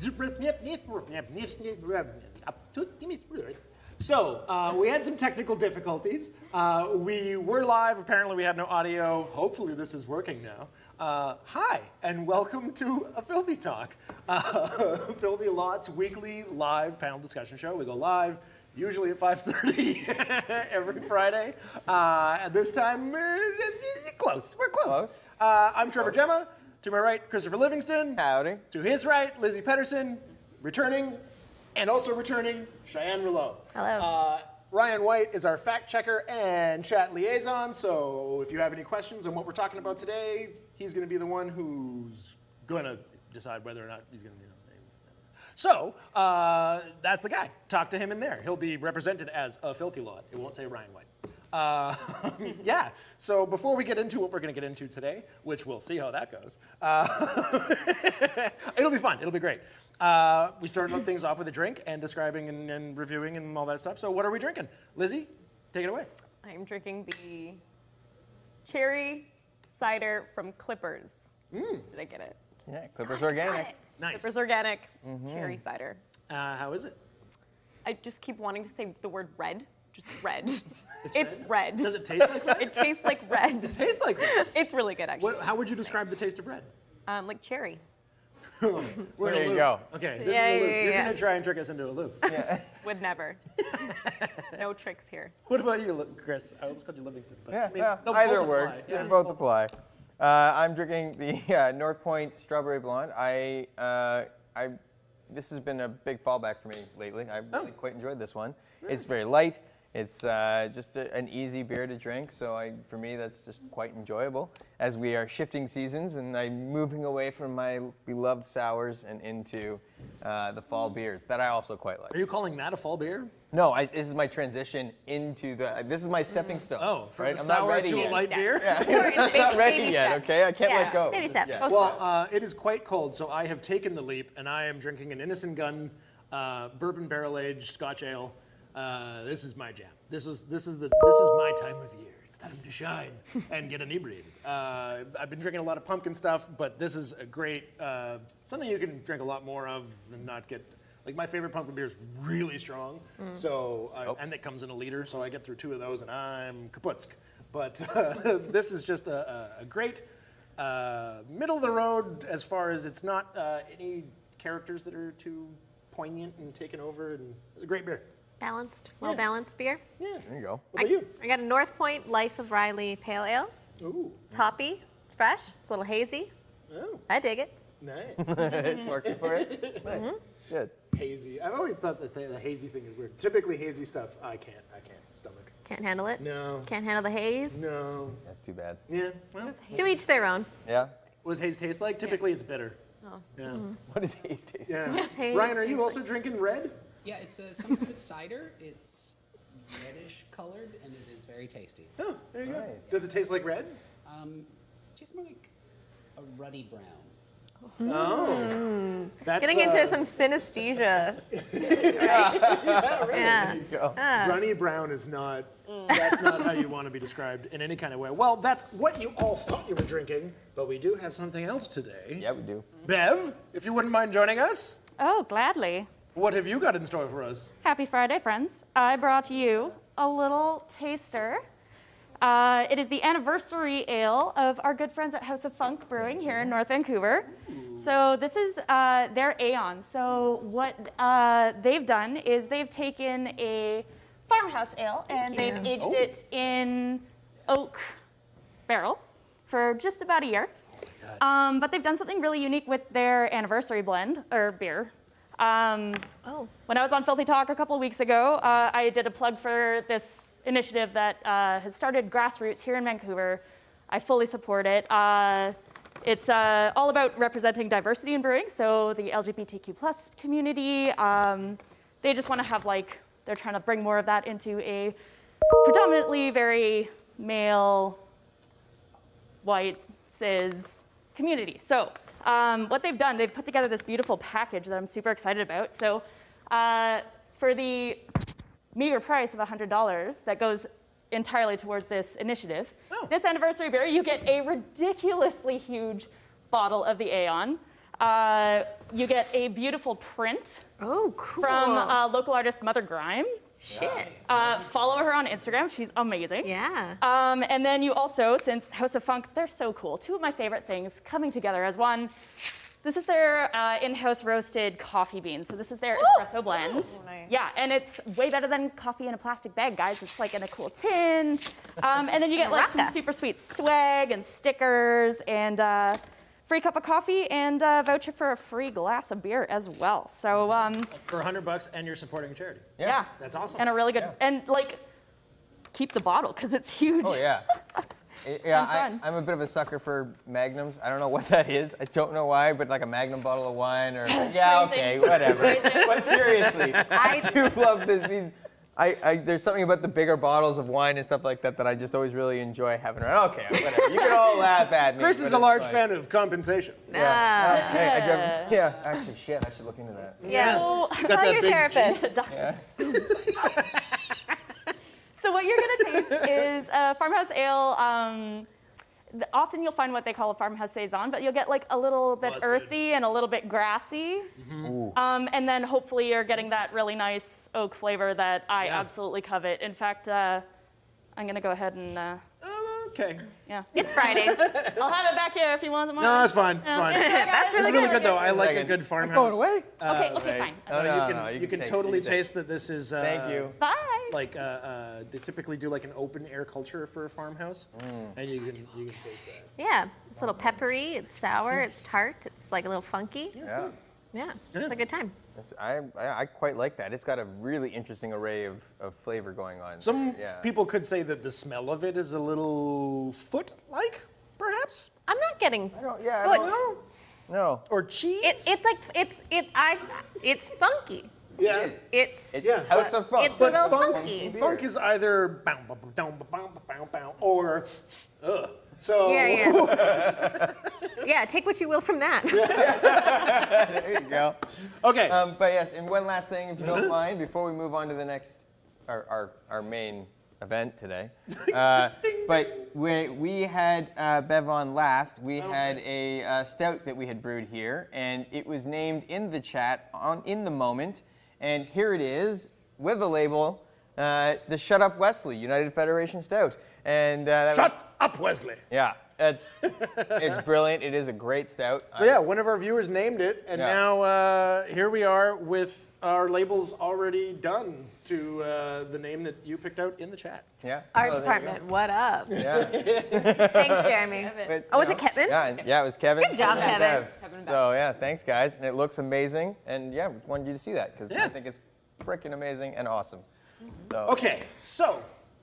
So, we had some technical difficulties. We were live. Apparently, we had no audio. Hopefully, this is working now. Hi, and welcome to A Filthy Talk, Filthy Lot's weekly live panel discussion show. We go live usually at 5:30 every Friday. And this time, close. We're close. I'm Trevor Gemma. To my right, Christopher Livingston. Howdy. To his right, Lizzi Pedersen. Returning, and also returning, Cheyenne Rouleau. Hello. Ryan Whyte is our fact checker and chat liaison, so if you have any questions on what we're talking about today, he's going to be the one who's going to decide whether or not he's going to be on stage. So, that's the guy. Talk to him in there. He'll be represented as a filthy lot. It won't say Ryan Whyte. Yeah, so before we get into what we're going to get into today, which we'll see how that goes, it'll be fun. It'll be great. We started things off with a drink and describing and reviewing and all that stuff. So what are we drinking? Lizzi, take it away. I'm drinking the cherry cider from Clippers. Did I get it? Yeah, Clippers Organic. Nice. Clippers Organic cherry cider. How is it? I just keep wanting to say the word red. Just red. It's red. Does it taste like red? It tastes like red. It tastes like red. It's really good, actually. How would you describe the taste of red? Like cherry. We're in There a you loop. go. Okay, this Yeah, is a loop. yeah, You're yeah. going to try and trick us into a loop. Would never. No tricks here. What about you, Chris? I almost called you Livingston. But Yeah, I mean, well, they'll either both apply. works. Yeah. They both apply. I'm drinking the North Point Strawberry Blonde. This has been a big fallback for me lately. I really quite enjoyed this one. It's very light. It's just an easy beer to drink, so for me that's just quite enjoyable. As we are shifting seasons and I'm moving away from my beloved sours and into the fall beers that I also quite like. Are you calling that a fall beer? No, this is my transition into this is my stepping stone. Oh, from right? a I'm sour not ready to a yet. light beer? I'm not ready yet, okay? I can't let go. Baby steps. Yeah. Well, it is quite cold, so I have taken the leap, and I am drinking an Innocent Gun bourbon barrel-aged Scotch ale. This is my jam. This is my time of year. It's time to shine and get inebriated. I've been drinking a lot of pumpkin stuff, but this is a great something you can drink a lot more of and not get. Like my favorite pumpkin beer is really strong, so and it comes in a liter, so I get through 2 of those and I'm kaputsk. But this is just a great middle of the road as far as it's not any characters that are too poignant and taken over, and it's a great beer. Balanced, well-balanced beer. Yeah. There you go. What about you? I got a North Point Life of Riley Pale Ale. Ooh. It's hoppy, it's fresh, it's a little hazy. Oh, I dig it. nice. It's working for it. Nice. Good. Hazy. I've always thought that the hazy thing is weird. Typically hazy stuff, I can't stomach. Can't handle it. No. Can't handle the haze. No. That's too bad. Yeah. Well, To each their own. Yeah? what does haze taste like? Typically it's bitter. Oh. Yeah. What does haze taste? Yeah. Haze Ryan, are tastes you also drinking red? Yeah, it's some kind of cider. It's reddish colored and it is very tasty. Oh, there you go. Nice. Does it taste like red? Tastes more like a ruddy brown. Oh. That's, Getting into some synesthesia. Yeah. Runny brown is not, that's not how you want to be described in any kind of way. Well, that's what you all thought you were drinking, but we do have something else today. Yeah, we do. Bev, if you wouldn't mind joining us, Oh, gladly. what have you got in store for us? Happy Friday, friends. I brought you a little taster. It is the anniversary ale of our good friends at House of Funk Brewing here in North Vancouver. So this is their Aeon. So what they've done is they've taken a farmhouse ale and they've aged it in oak barrels for just about a year. But they've done something really unique with their anniversary blend, or beer. When I was on Filthy Talk a couple of weeks ago, I did a plug for this initiative that has started grassroots here in Vancouver. I fully support it. It's all about representing diversity in brewing, so the LGBTQ plus community. They just want to have they're trying to bring more of that into a predominantly very male, white, cis community. So what they've done, they've put together this beautiful package that I'm super excited about. So for the meager price of $100 that goes entirely towards this initiative, this anniversary beer, you get a ridiculously huge bottle of the Aeon. You get a beautiful print Oh, cool. from local artist Mother Grime. Shit. Follow her on Instagram. She's amazing. Yeah. And then you also, since House of Funk, they're so cool. Two of my favorite things coming together as one. This is their in-house roasted coffee beans. So this is their espresso blend. Nice. Yeah, and it's way better than coffee in a plastic bag, guys. It's like in a cool tin. And then you get like some Raka. super sweet swag and stickers and free cup of coffee and a voucher for a free glass of beer as well. So For $100 and you're supporting a charity. yeah, That's awesome. and a really good and like keep the bottle because it's huge. Oh yeah. Fun. I'm a bit of a sucker for magnums. I don't know what that is. I don't know why, but like a magnum bottle of wine or yeah, okay, whatever. But seriously, I do love these. There's something about the bigger bottles of wine and stuff like that that I just always really enjoy having around. Okay, whatever. You can all laugh at me. Chris but is a it's large fine. fan of compensation. Yeah. Hey, actually, shit. I should look into that. Yeah. So, Got Tell that your big therapist. so what you're gonna taste is a farmhouse ale. Often you'll find what they call a farmhouse saison, but you'll get like a little bit that's good. earthy and a little bit grassy. And then hopefully you're getting that really nice oak flavor that I Yeah. absolutely covet. In fact, I'm gonna go ahead and Okay. yeah. It's Friday. I'll have it back here if you want more. No, that's fine. It's fine. That's This really is really good. good though. I like a Second. good farmhouse. Going away? Okay, fine. You can totally taste that this is. Thank you. Bye. Like they typically do like an open air culture for a farmhouse, and you can taste that. Yeah. It's a little peppery. It's sour. It's tart. It's like a little funky. Yeah. Yeah. It's a good time. I quite like that. It's got a really interesting array of flavor going on. Some Yeah. people could say that the smell of it is a little foot-like, perhaps, I'm not getting. I don't, yeah, I Foot. don't, no. or cheese. It's like it's funky. yeah. It's Yeah. House of Funk. it's a little funk, funky. funk is either bow, bow, bow, bow, bow, bow, bow, or so. Yeah. Yeah. Take what you will from that. There you go. Okay. But yes, and one last thing, if you don't mind, before we move on to the next, our main event today. But we had Bev on last. We had a stout that we had brewed here, and it was named in the chat in the moment. And here it is with the label, the Shut Up Wesley United Federation Stout. And that Shut was, up, Wesley. yeah, it's brilliant. It is a great stout. So yeah, one of our viewers named it, and Yeah. now here we are with our labels already done to the name that you picked out in the chat. Yeah. Art Oh, there you department. What up? go. Yeah. Thanks, Jeremy. But, Oh, was you it Kevin? Yeah, it was Kevin. Good job, and Kevin. Bev. Kevin and So yeah, thanks guys, and it looks amazing, and yeah, wanted you to see that because Yeah. I think it's freaking amazing and awesome. So Okay, so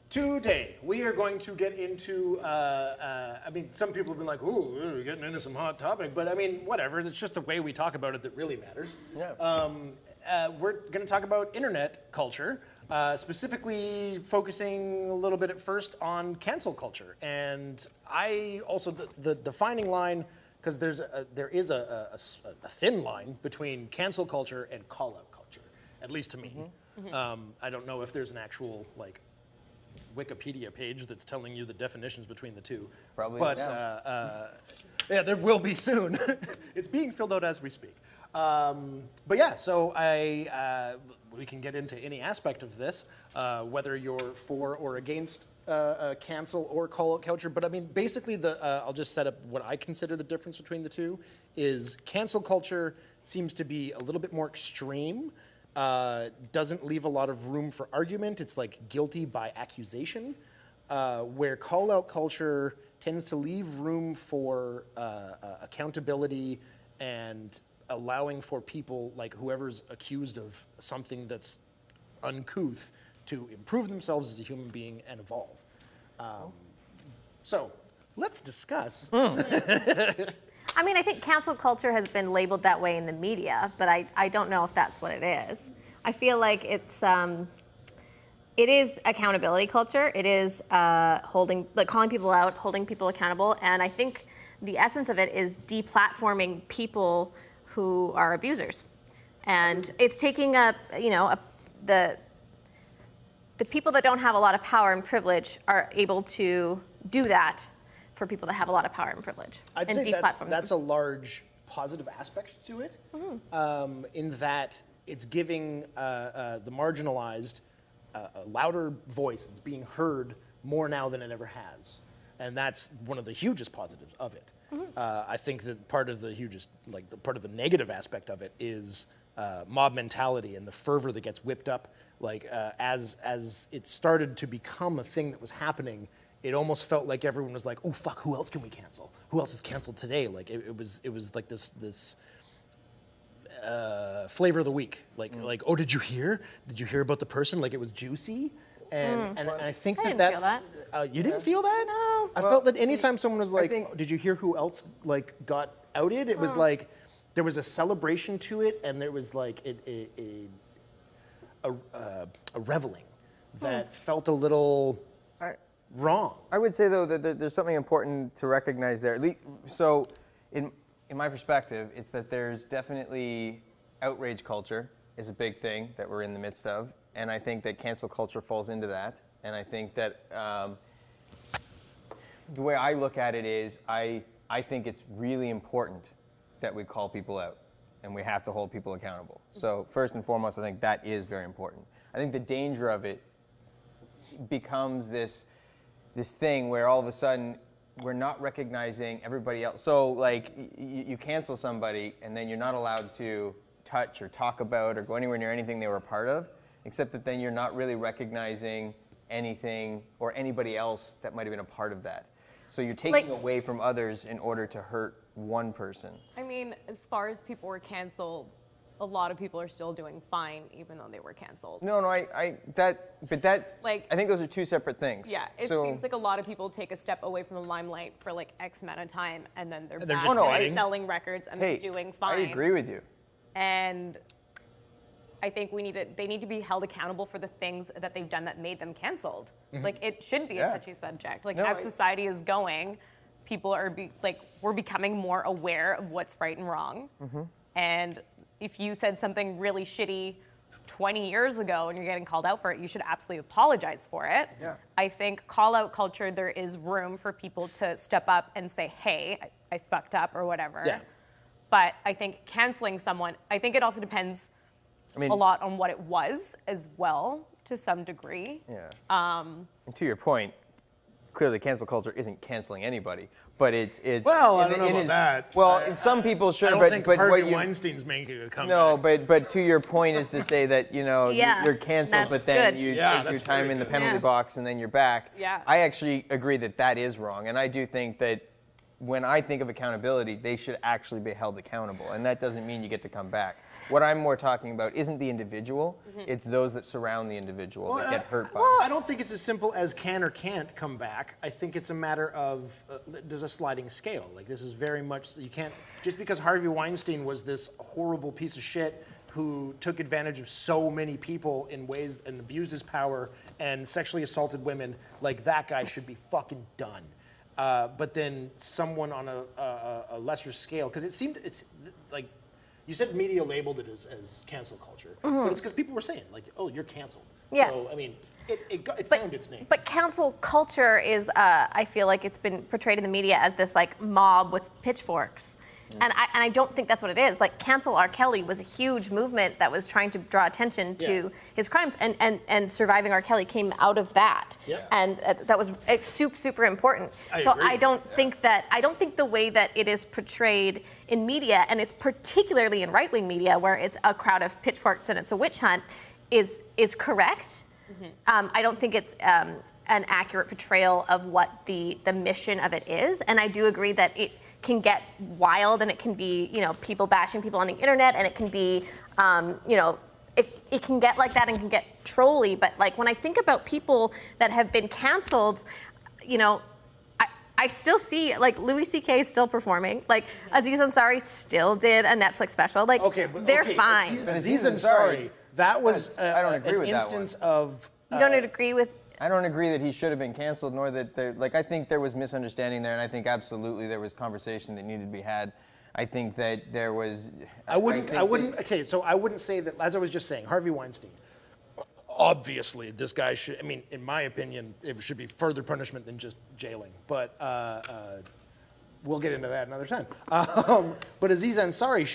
today we are going to get into. I mean, some people have been like, "Ooh, we're getting into some hot topic," but I mean, whatever. It's just the way we talk about it that really matters. yeah. We're going to talk about internet culture, specifically focusing a little bit at first on cancel culture. And I also, the defining line, because there is a thin line between cancel culture and call-out culture, at least to me. I don't know if there's an actual, like, Wikipedia page that's telling you the definitions between the two. Probably, But yeah, there will be soon. It's being filled out as we speak. But yeah, so we can get into any aspect of this, whether you're for or against cancel or call-out culture. But I mean, basically, I'll just set up what I consider the difference between the two. Is cancel culture seems to be a little bit more extreme. Doesn't leave a lot of room for argument. It's like guilty by accusation, where call-out culture tends to leave room for accountability and allowing for people, like whoever's accused of something that's uncouth, to improve themselves as a human being and evolve. So let's discuss. I mean, I think cancel culture has been labeled that way in the media, but I don't know if that's what it is. I feel like it is accountability culture. It is calling people out, holding people accountable, and I think the essence of it is deplatforming people who are abusers, and it's taking the people that don't have a lot of power and privilege are able to do that for people that have a lot of power and privilege. I'd and say deplatform that's a large positive aspect to it, in that it's giving the marginalized a louder voice that's being heard more now than it ever has. And that's one of the hugest positives of it. I think that part of the part of the negative aspect of it is mob mentality and the fervor that gets whipped up. As it started to become a thing that was happening, it almost felt like everyone was like, "Oh fuck, who else can we cancel? Who else is canceled today?" Like it was like this flavor of the week. Oh, did you hear? Did you hear about the person? Like it was juicy. And I think I didn't that's feel that. you didn't feel that? No. I felt that anytime someone was like, think- "Did you hear who else got outed?" It was like there was a celebration to it, and there was like a reveling that felt a little wrong. I would say though that there's something important to recognize there. So, in my perspective, it's that there's definitely outrage culture is a big thing that we're in the midst of, and I think that cancel culture falls into that. And I think that the way I look at it is, I think it's really important that we call people out, and we have to hold people accountable. So first and foremost, I think that is very important. I think the danger of it becomes this thing where all of a sudden we're not recognizing everybody else. So like you cancel somebody and then you're not allowed to touch or talk about or go anywhere near anything they were a part of, except that then you're not really recognizing anything or anybody else that might have been a part of that. So you're taking away from others in order to hurt one person. I mean, as far as people were canceled, a lot of people are still doing fine, even though they were canceled. No, I think those are two separate things. Yeah, it seems like a lot of people take a step away from the limelight for like X amount of time, and then they're back just and selling records and they're doing fine. I agree with you. And I think they need to be held accountable for the things that they've done that made them canceled. Like it shouldn't be a touchy subject. Like as society is going, people are we're becoming more aware of what's right and wrong. And if you said something really shitty 20 years ago and you're getting called out for it, you should absolutely apologize for it. Yeah. I think call-out culture, there is room for people to step up and say, hey, I fucked up or whatever. Yeah. But I think canceling someone, I think it also depends a lot on what it was as well, to some degree. Yeah. And to your point, clearly cancel culture isn't canceling anybody, but it's Well, I don't know about that. Well, some people should, I don't think Harvey Weinstein's making a comeback. No, but to your point is to say that you're canceled, but then you take your time in the penalty box and then you're back. Yeah. I actually agree that is wrong, and I do think that when I think of accountability, they should actually be held accountable, and that doesn't mean you get to come back. What I'm more talking about isn't the individual, it's those that surround the individual that get hurt by it. I don't think it's as simple as can or can't come back. I think it's a matter of, there's a sliding scale. Like this is very much, you can't, just because Harvey Weinstein was this horrible piece of shit who took advantage of so many people in ways and abused his power and sexually assaulted women, like that guy should be fucking done. But then someone on a lesser scale, because it's like, you said media labeled it as cancel culture, but it's because people were saying like, "Oh, you're canceled." Yeah. So I mean, it found its name. But cancel culture is, I feel like it's been portrayed in the media as this like mob with pitchforks. And I don't think that's what it is. Like cancel R. Kelly was a huge movement that was trying to draw attention to his crimes, and surviving R. Kelly came out of that, and that was super important. So agree. I don't think the way that it is portrayed in media, and it's particularly in right-wing media where it's a crowd of pitchforks and it's a witch hunt, is correct. I don't think it's an accurate portrayal of what the mission of it is, and I do agree that it can get wild, and it can be, people bashing people on the internet, and it can be, it can get like that and can get trolly. But like when I think about people that have been canceled, I still see like Louis C.K. is still performing. Like Aziz Ansari still did a Netflix special. Like they're fine. Aziz Ansari, that was I don't agree with that instance of. You don't agree with? I don't agree that he should have been canceled, nor that I think there was misunderstanding there, and I think absolutely there was conversation that needed to be had. I think that there was. I wouldn't say that, as I was just saying, Harvey Weinstein. Obviously, this guy should, in my opinion, it should be further punishment than just jailing. But we'll get into that another time. But Aziz Ansari,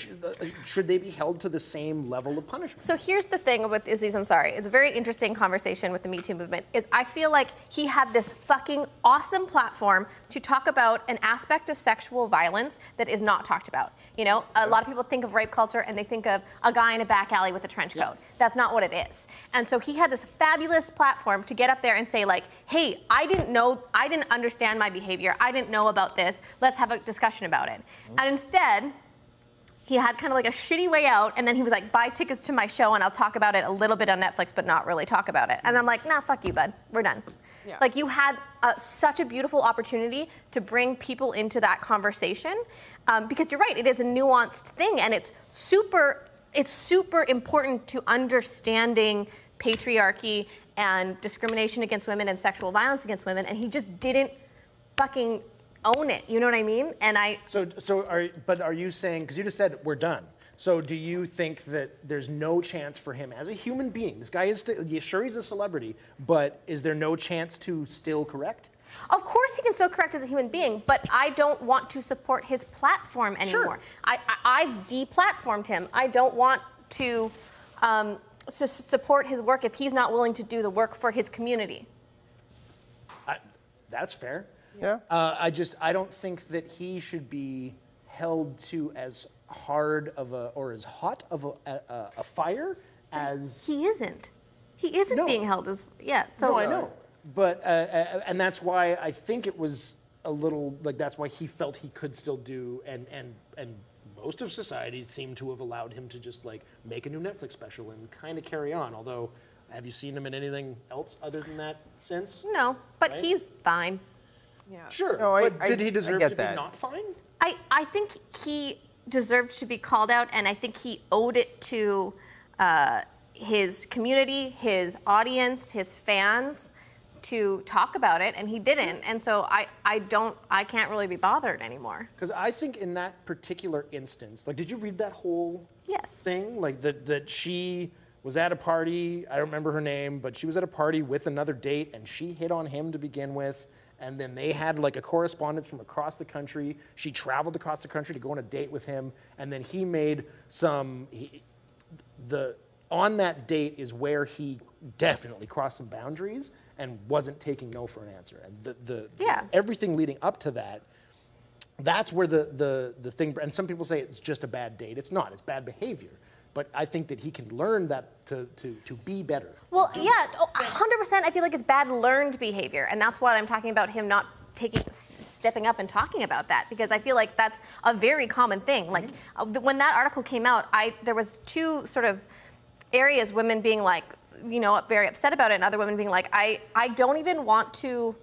should they be held to the same level of punishment? So here's the thing with Aziz Ansari. It's a very interesting conversation with the Me Too movement. Is I feel like he had this fucking awesome platform to talk about an aspect of sexual violence that is not talked about. You know, a lot of people think of rape culture and they think of a guy in a back alley with a trench coat. That's not what it is. And so he had this fabulous platform to get up there and say like, hey, I didn't understand my behavior. I didn't know about this. Let's have a discussion about it. And instead, he had kind of like a shitty way out, and then he was like, buy tickets to my show and I'll talk about it a little bit on Netflix, but not really talk about it. And I'm like, nah, fuck you, bud. We're done. Yeah. Like you had such a beautiful opportunity to bring people into that conversation, because you're right, it is a nuanced thing, and it's super important to understanding patriarchy and discrimination against women and sexual violence against women, and he just didn't fucking own it. You know what I mean? And are you saying, because you just said we're done, so do you think that there's no chance for him as a human being? This guy is still, sure he's a celebrity, but is there no chance to still correct? Of course he can still correct as a human being, but I don't want to support his platform anymore. Sure. I've deplatformed him. I don't want to support his work if he's not willing to do the work for his community. That's fair. Yeah. I don't think that he should be held to as hard of or as hot of a fire as he isn't. He isn't being held as So no, I know, but and that's why I think it was a little like that's why he felt he could still do and most of society seemed to have allowed him to just like make a new Netflix special and kind of carry on. Although, have you seen him in anything else other than that since? No, but right? He's fine. Yeah. Sure, no, but did he deserve to be not fine? I think he deserved to be called out, and I think he owed it to his community, his audience, his fans to talk about it, and he didn't. And so I can't really be bothered anymore. Because I think in that particular instance, like, did you read that whole thing? Like that she was at a party, I don't remember her name, but she was at a party with another date, and she hit on him to begin with. And then they had like a correspondence from across the country. She traveled across the country to go on a date with him. And then he made on that date is where he definitely crossed some boundaries and wasn't taking no for an answer. And everything leading up to that, that's where the thing, and some people say it's just a bad date. It's not, it's bad behavior. But I think that he can learn that to be better. Well, 100%. I feel like it's bad learned behavior, and that's why I'm talking about him not stepping up and talking about that, because I feel like that's a very common thing. Like when that article came out, there was two sort of areas: women being like, very upset about it, and other women being like, I don't even want to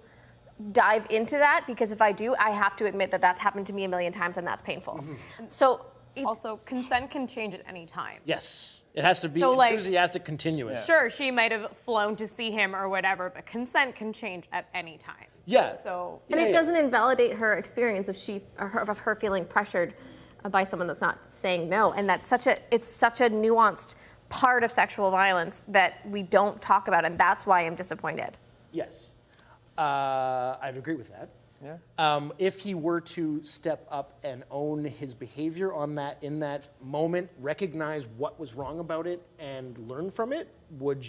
dive into that, because if I do, I have to admit that that's happened to me a million times, and that's painful. So. Also, consent can change at any time. Yes, it has to be enthusiastic, continuous. Sure, she might have flown to see him or whatever, but consent can change at any time. Yeah. So. And it doesn't invalidate her experience of her feeling pressured by someone that's not saying no. And that's it's such a nuanced part of sexual violence that we don't talk about, and that's why I'm disappointed. Yes, I'd agree with that. Yeah. If he were to step up and own his behavior in that moment, recognize what was wrong about it, and learn from it, what would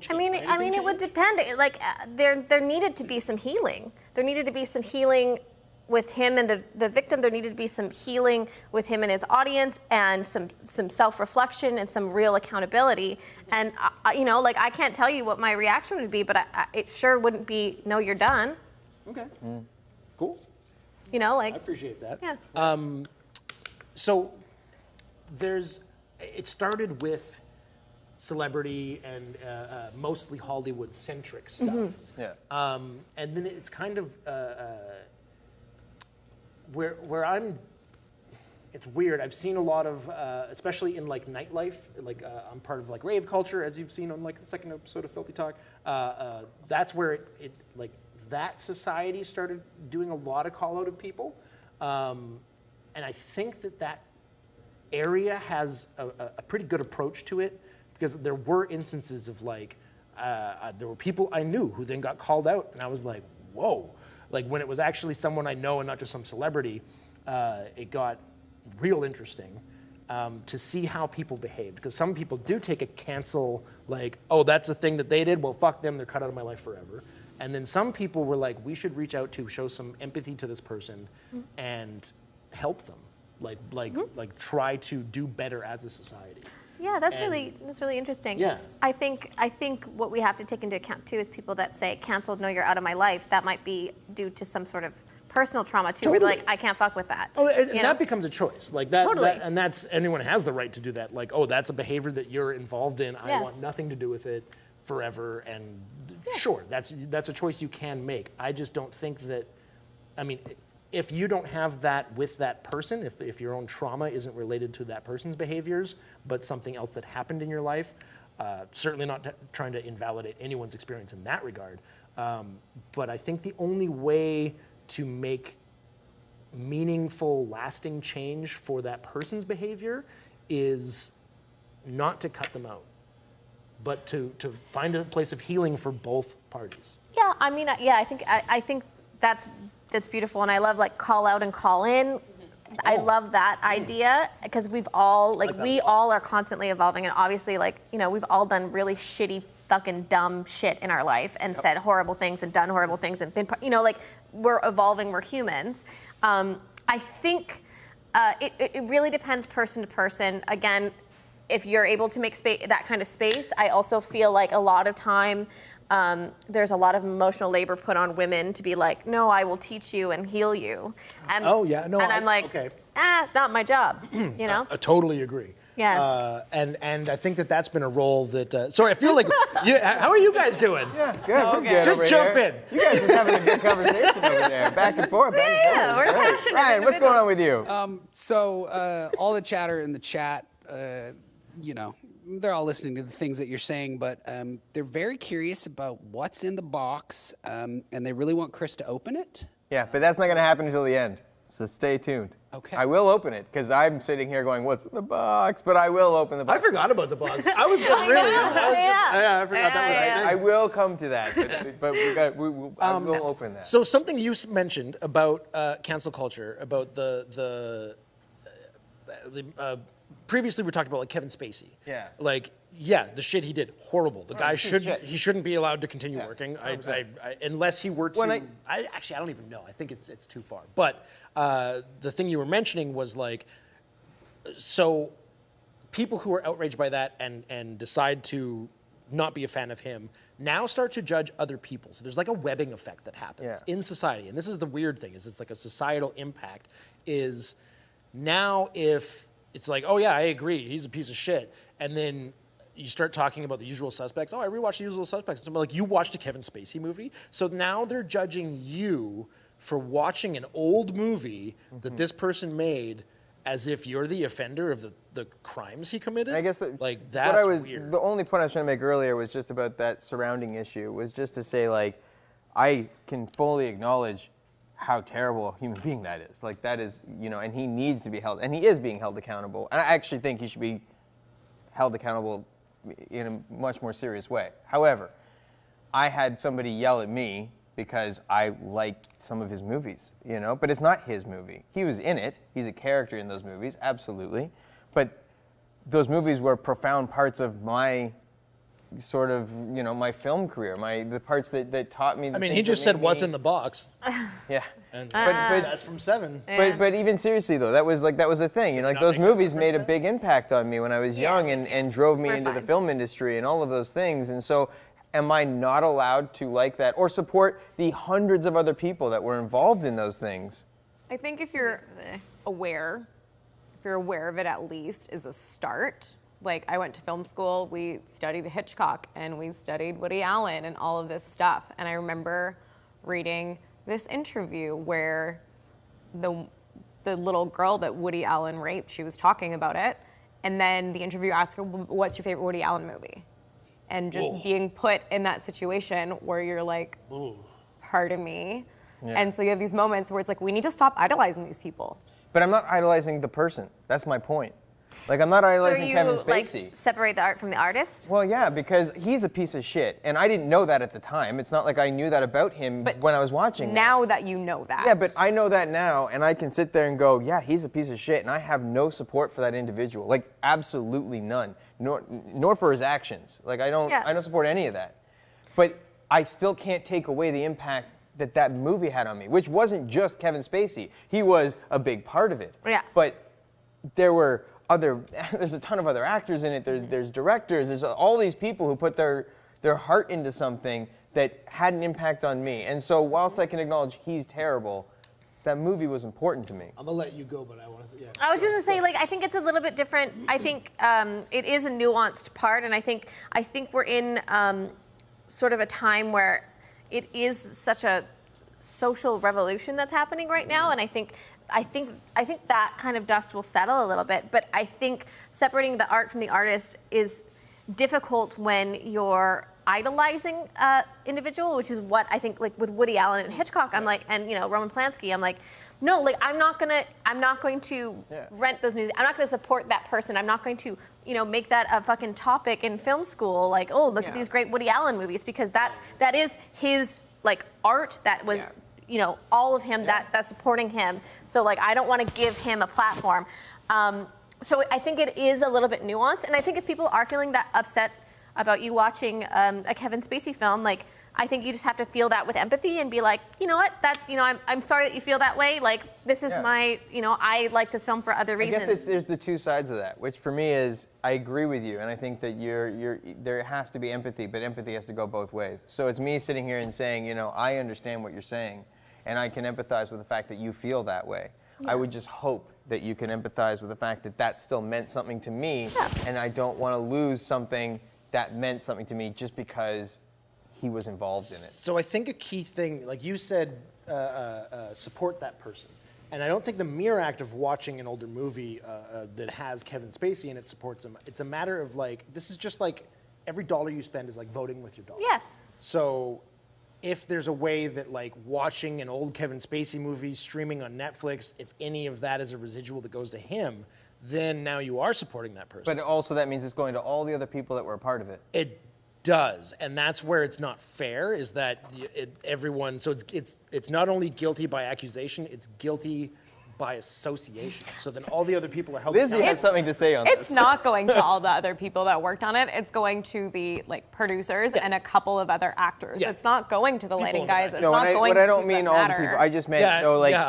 change? I mean, it would depend. Like, there needed to be some healing. There needed to be some healing with him and the victim. There needed to be some healing with him and his audience, and some self-reflection and some real accountability. And I can't tell you what my reaction would be, but it sure wouldn't be, no, you're done. Okay. Cool. I appreciate that. Yeah. So it started with celebrity and mostly Hollywood-centric stuff. Mm-hmm. Yeah. And then it's kind of where it's weird. I've seen a lot of, especially in like nightlife, like I'm part of like rave culture, as you've seen on like the second episode of Filthy Talk. That's where it like that society started doing a lot of call out of people. And I think that area has a pretty good approach to it, because there were instances of like, there were people I knew who then got called out, and I was like, whoa. Like when it was actually someone I know and not just some celebrity, it got real interesting to see how people behaved. Because some people do take a cancel, like, oh, that's a thing that they did, well, fuck them, they're cut out of my life forever. And then some people were like, we should reach out to show some empathy to this person and help them. Like try to do better as a society. Yeah, that's really interesting. Yeah. I think what we have to take into account too is people that say canceled, no, you're out of my life. That might be due to some sort of personal trauma too. Where they're like, I can't fuck with that. Oh, and that becomes a choice. Like that, Totally. and that's anyone has the right to do that. Like, oh, that's a behavior that you're involved in. Yeah. I want nothing to do with it forever. And sure, that's a choice you can make. I just don't think that. I mean, if you don't have that with that person, if your own trauma isn't related to that person's behaviors, but something else that happened in your life, certainly not trying to invalidate anyone's experience in that regard. But I think the only way to make meaningful, lasting change for that person's behavior is not to cut them out, but to find a place of healing for both parties. Yeah, I mean, I think that's beautiful, and I love like call out and call in. I love that idea because we've all we all are constantly evolving, and obviously we've all done really shitty fucking dumb shit in our life and said horrible things and done horrible things and been we're evolving, we're humans. I think it really depends person to person. Again, if you're able to make that kind of space, I also feel like a lot of time there's a lot of emotional labor put on women to be like, no, I will teach you and heal you. And, I'm like, okay. Not my job, you know? I totally agree. Yeah. And I think that's been a role that. Sorry, I feel like. How are you guys doing? Yeah, good. We're good. Just over jump here. in. You guys are having a good conversation over there, back and forth. Yeah, we're passionate. Ryan, what's going on with you? So all the chatter in the chat, they're all listening to the things that you're saying, but they're very curious about what's in the box, and they really want Chris to open it. Yeah, but that's not going to happen until the end. So stay tuned. Okay. I will open it because I'm sitting here going, "What's in the box?" But I will open the box. I forgot about the box. I was going really. I forgot that was right. I will come to that, but I will open that. So something you mentioned about cancel culture, about the previously we talked about like Kevin Spacey. Yeah. Like, yeah, the shit he did, horrible. The guy shouldn't be allowed to continue working. I unless he were to. I don't even know. I think it's too far. But the thing you were mentioning was like, so people who are outraged by that and decide to not be a fan of him now start to judge other people. So there's like a webbing effect that happens in society. And this is the weird thing, is it's like a societal impact is now if it's like, oh yeah, I agree, he's a piece of shit. And then you start talking about The Usual Suspects. Oh, I rewatched The Usual Suspects. And like, you watched a Kevin Spacey movie? So now they're judging you for watching an old movie that this person made as if you're the offender of the crimes he committed. I guess that's weird. The only point I was trying to make earlier was just about that surrounding issue, was just to say, like, I can fully acknowledge how terrible a human being that is. Like, that is, and he needs to be held, and he is being held accountable. And I actually think he should be held accountable in a much more serious way. However, I had somebody yell at me because I liked some of his movies, but it's not his movie. He was in it. He's a character in those movies, absolutely. But those movies were profound parts of my sort of, my film career, the parts that taught me. I mean, he just said, "What's in the box?" Yeah, and but that's from Seven. But even seriously though, that was a thing. Those movies made a big impact on me when I was young and drove me into the film industry and all of those things. And so, am I not allowed to like that or support the hundreds of other people that were involved in those things? I think if you're aware of it at least is a start. Like, I went to film school, we studied Hitchcock, and we studied Woody Allen and all of this stuff. And I remember reading this interview where the little girl that Woody Allen raped, she was talking about it. And then the interviewer asked her, what's your favorite Woody Allen movie? And just being put in that situation where you're like, pardon me. Yeah. And so you have these moments where it's like, we need to stop idolizing these people. But I'm not idolizing the person. That's my point. Like, I'm not So idolizing you, Kevin like, Spacey. separate the art from the artist? Well, yeah, because he's a piece of shit, and I didn't know that at the time. It's not like I knew that about him when I was watching. Now that you know that. Yeah, but I know that now, and I can sit there and go, yeah, he's a piece of shit, and I have no support for that individual. Like, absolutely none. Nor for his actions. Like, I don't support any of that. But I still can't take away the impact that movie had on me, which wasn't just Kevin Spacey. He was a big part of it. Yeah. But there's a ton of other actors in it. There's directors. There's all these people who put their heart into something that had an impact on me. And so whilst I can acknowledge he's terrible, that movie was important to me. I'm gonna let you go, but I want to. Yeah. I was just gonna say, like, I think it's a little bit different. I think it is a nuanced part, and I think we're in sort of a time where it is such a social revolution that's happening right now, and I think that kind of dust will settle a little bit. But I think separating the art from the artist is difficult when you're idolizing individual, which is what I think, like with Woody Allen and Hitchcock, I'm like, and Roman Polanski, I'm like, no, like I'm not going to rent those movies. I'm not going to support that person. I'm not going to, make that a fucking topic in film school. Like, oh, look at these great Woody Allen movies, because that is his like art. That was, all of him that's supporting him. So like, I don't want to give him a platform. So I think it is a little bit nuanced, and I think if people are feeling that upset about you watching a Kevin Spacey film, like, I think you just have to feel that with empathy and be like, you know what, I'm sorry that you feel that way. Like, this is my, I like this film for other reasons. I guess there's the two sides of that, which for me is, I agree with you, and I think that there has to be empathy, but empathy has to go both ways. So it's me sitting here and saying, I understand what you're saying, and I can empathize with the fact that you feel that way. I would just hope that you can empathize with the fact that that still meant something to me, and I don't want to lose something that meant something to me just because he was involved in it. So I think a key thing, like you said, support that person. And I don't think the mere act of watching an older movie that has Kevin Spacey in it supports him. It's a matter of like, this is just like every dollar you spend is like voting with your dollar. Yeah. So if there's a way that like watching an old Kevin Spacey movie streaming on Netflix, if any of that is a residual that goes to him, then now you are supporting that person. But also that means it's going to all the other people that were a part of it. It does, and that's where it's not fair. Is that everyone? So it's not only guilty by accusation; it's guilty by association. So then all the other people are held Lizzi accountable. has something to say on this. It's not going to all the other people that worked on it. It's going to the producers and a couple of other actors. Yeah. It's not going to the lighting in the guys. back. It's not going to I don't people mean that all the matter. people. I just meant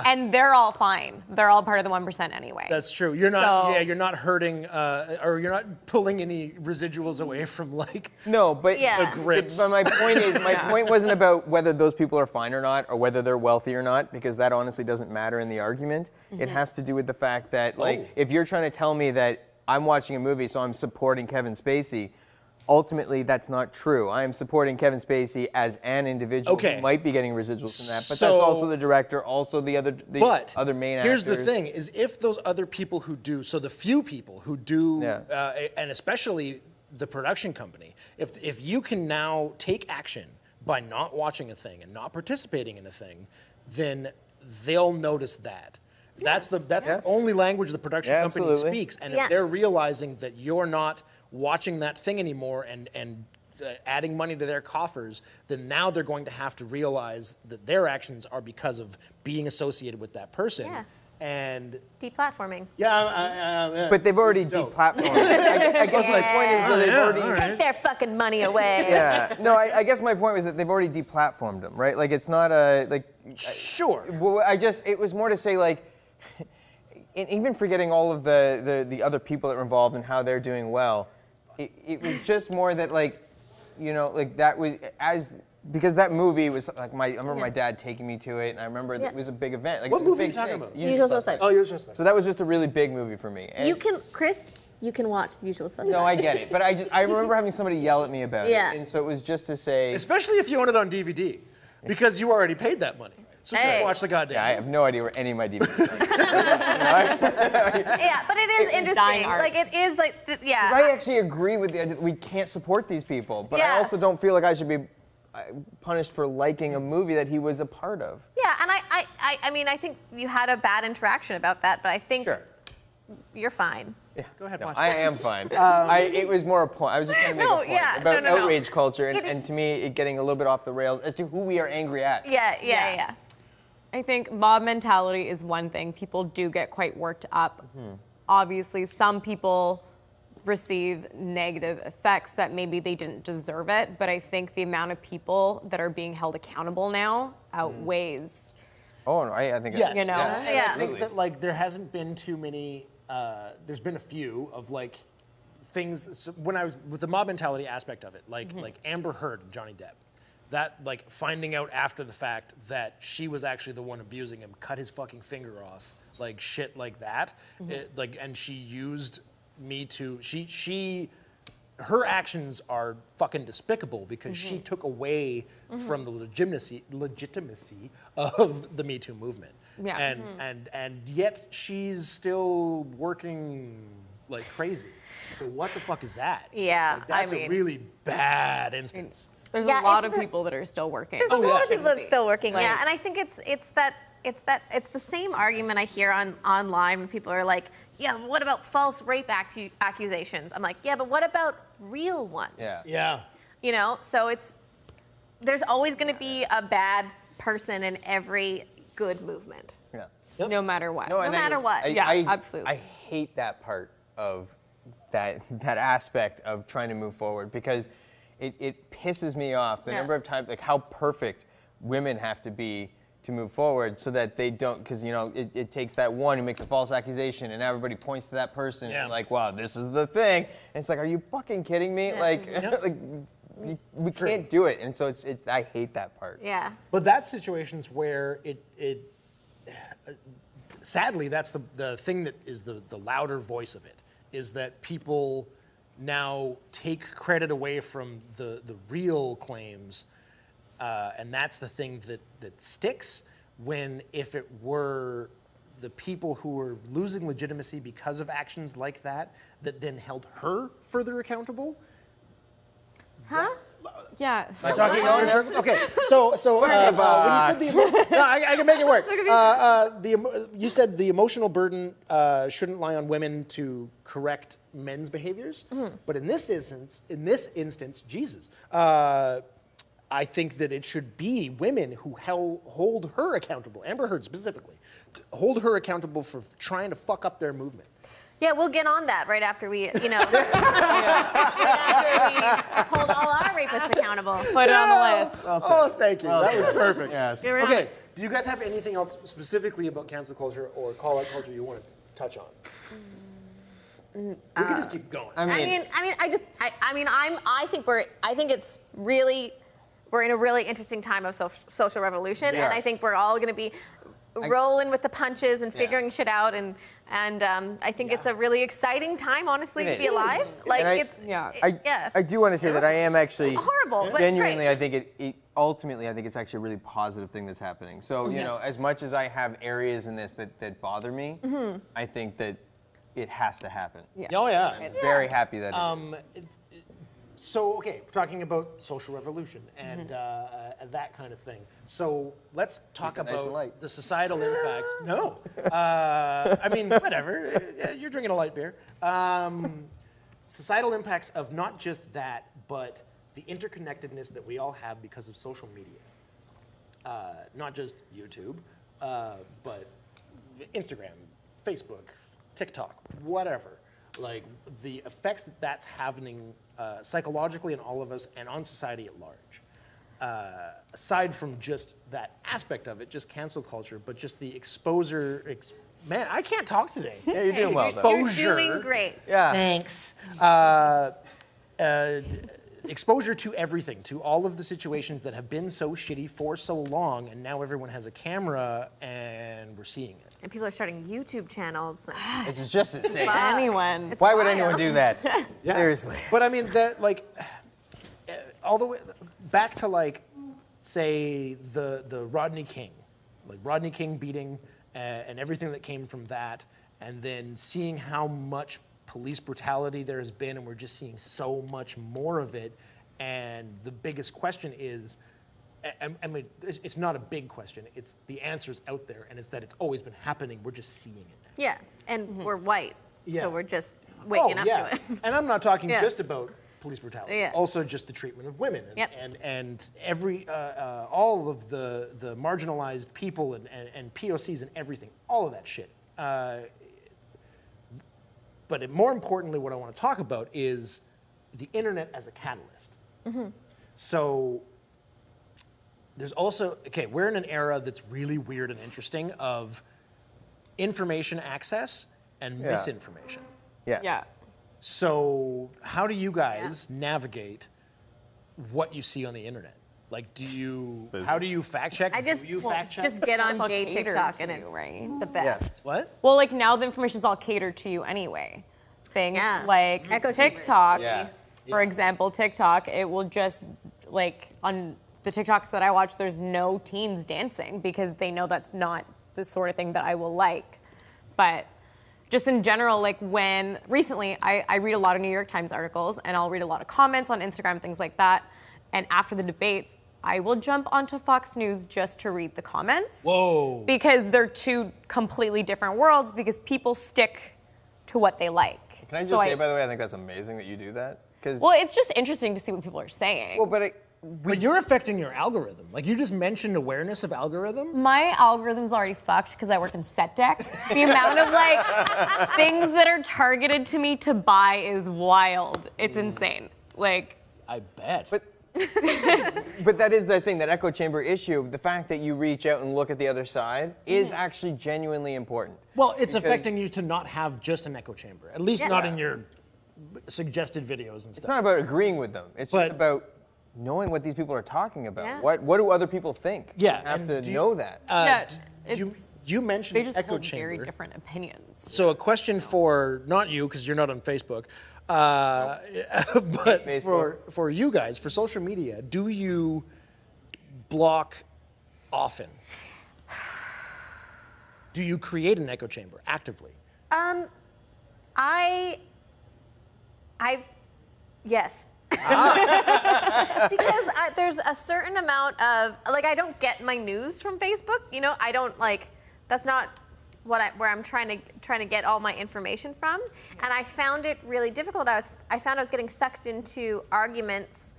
And they're all fine. They're all part of the 1% anyway. That's true. You're not. You're not hurting, or you're not pulling any residuals away from No, but the grips. But my point is, my point wasn't about whether those people are fine or not, or whether they're wealthy or not, because that honestly doesn't matter in the argument. It has to do with the fact that, if you're trying to tell me that I'm watching a movie, so I'm supporting Kevin Spacey, ultimately that's not true. I am supporting Kevin Spacey as an individual who might be getting residuals from that, but that's also the director, also the other main actors. Here's the thing: is if those other people who do, so the few people who do, and especially the production company, if you can now take action by not watching a thing and not participating in a thing, then they'll notice that. That's the only language the production company speaks. And if they're realizing that you're not watching that thing anymore and adding money to their coffers, then now they're going to have to realize that their actions are because of being associated with that person. Yeah. And deplatforming. But they've already deplatformed. I guess my point is that they've already take their fucking money away. Yeah. No, I guess my point was that they've already deplatformed them, right? Like, it's not a Sure. Well, it was more to say and even forgetting all of the other people that were involved and how they're doing well, it was just more that that was because that movie was I remember my dad taking me to it, and I remember it was a big event. What movie are you talking about? Usual Suspects. Oh, Usual Suspects. So that was just a really big movie for me. And Chris, you can watch The Usual Suspects. No, I get it, but I remember having somebody yell at me about it, and so it was just to say. Especially if you own it on DVD, because you already paid that money. So just watch the goddamn. Yeah, I have no idea where any of my DVDs are. Yeah, but it is interesting. It is I actually agree with the idea that we can't support these people, but I also don't feel like I should be punished for liking a movie that he was a part of. Yeah, and I mean, I think you had a bad interaction about that, but I think you're fine. Go ahead, No, watch. I am fine. It was more a point. I was just trying to make a point about outrage culture and to me it getting a little bit off the rails as to who we are angry at. Yeah. I think mob mentality is one thing. People do get quite worked up. Obviously, some people receive negative effects that maybe they didn't deserve it, but I think the amount of people that are being held accountable now outweighs. Oh no, I think Yes, You know? and I think Absolutely. that like there hasn't been too many. There's been a few of like things. So when I was with the mob mentality aspect of it, like Amber Heard and Johnny Depp, that like finding out after the fact that she was actually the one abusing him, cut his fucking finger off, like shit like that, and she used Me Too. Her actions are fucking despicable because she took away from the legitimacy of the Me Too movement. Yeah. And yet she's still working like crazy. So what the fuck is that? Yeah, Like, that's I mean- a really bad instance. There's Yeah, a lot it's of the- people that are still working. There's a lot of people that's still working. Like- Yeah, and I think it's the same argument I hear online when people are like, yeah, but what about false rape accusations? I'm like, yeah, but what about real ones? Yeah. Yeah. You know, so there's always going to be a bad person in every good movement. Yeah. No matter what. No, and matter what. Yeah, I absolutely. I hate that part of that aspect of trying to move forward because it pisses me off the Yeah. number of times, like how perfect women have to be to move forward so that they don't, because it takes that one who makes a false accusation and everybody points to that person Yeah. and like, wow, this is the thing. And it's like, are you fucking kidding me? Like, we can't do it. And so I hate that part. Yeah. But that's situations where sadly, that's the thing that is the louder voice of it, is that people now take credit away from the real claims, and that's the thing that sticks, when if it were the people who were losing legitimacy because of actions like that then held her further accountable. Huh? Yeah. Am I talking about circles? Okay, so when you said no, I can make it work. You said the emotional burden shouldn't lie on women to correct men's behaviors, but in this instance, Jesus, I think that it should be women who hold her accountable, Amber Heard specifically, hold her accountable for trying to fuck up their movement. Yeah, we'll get on that right after we, right after we hold all our rapists accountable. Put it on the list. Oh, thank you. That was perfect. Yes. You're right. Okay, do you guys have anything else specifically about cancel culture or call-out culture you want to touch on? We can just keep going. We're in a really interesting time of social revolution, and I Yes. think we're all going to be rolling with the punches and figuring shit out, and I think it's a really exciting time, honestly, to be alive. Like I do want to say that I am actually horrible, but genuinely. great. I think it ultimately. I think it's actually a really positive thing that's happening. So as much as I have areas in this that bother me, I think that it has to happen. Yeah. Oh, yeah. I'm very happy that it is. So, okay, we're talking about social revolution and that kind of thing. So let's talk Keep it nice and about light. the societal impacts. No, I mean, whatever. You're drinking a light beer. Societal impacts of not just that, but the interconnectedness that we all have because of social media. Not just YouTube, but Instagram, Facebook, TikTok, whatever. Like the effects that's having psychologically on all of us and on society at large. Aside from just that aspect of it, just cancel culture, but just the exposure. Man, I can't talk today. Yeah, you're doing well though. You're doing great. Yeah. Thanks. Exposure to everything, to all of the situations that have been so shitty for so long, and now everyone has a camera and we're seeing it. And people are starting YouTube channels. It's just insane. Anyone. It's Why would wild. anyone do that? Yeah. Seriously. But I mean, that like, all the way back to like, say the Rodney King beating and everything that came from that, and then seeing how much police brutality there has been, and we're just seeing so much more of it. And the biggest question is, I mean, it's not a big question. It's the answer's out there, and it's that it's always been happening. We're just seeing it now. Yeah, and we're white, Yeah. so we're just waking up to it. And I'm not talking Yeah. just about police brutality. Yeah. Also, just the treatment of women Yep. and every all of the marginalized people and POCs and everything, all of that shit. But more importantly, what I want to talk about is the internet as a catalyst. So there's also, we're in an era that's really weird and interesting of information access and misinformation. Yes. Yeah. So how do you guys navigate what you see on the internet? Like, how do you fact check? I Do just you fact check? just get on It's all gay catered TikTok to and you, it's right? the best. Yes. What? Well, like now the information's all catered to you anyway. Things Yeah. like Echo chambers. TikTok, Yeah. for example, TikTok, it will just like on the TikToks that I watch, there's no teens dancing because they know that's not the sort of thing that I will like. But just in general, like when recently I read a lot of New York Times articles and I'll read a lot of comments on Instagram, things like that. And after the debates, I will jump onto Fox News just to read the comments. Whoa. Because they're two completely different worlds because people stick to what they like. Can I just So say, by the way, I think that's amazing that you do that. Well, it's just interesting to see what people are saying. But you're affecting your algorithm. Like you just mentioned awareness of algorithm. My algorithm's already fucked because I work in set deck. The amount of like things that are targeted to me to buy is wild. It's insane. Like, I bet. But that is the thing, that echo chamber issue. The fact that you reach out and look at the other side is actually genuinely important. Well, it's affecting you to not have just an echo chamber, at least not in your suggested videos and It's stuff. not about agreeing with them. It's But- just about knowing what these people are talking about. Yeah. What do other people think? Yeah, You have and to do you- know that. You mentioned they just echo hold chamber. very different opinions. So a question for not you because you're not on Facebook, but Facebook. for you guys for social media, do you block often? Do you create an echo chamber actively? Yes. Because there's a certain amount of, like, I don't get my news from Facebook. You know, I don't like. That's not where I'm trying to get all my information from. And I found it really difficult. I found I was getting sucked into arguments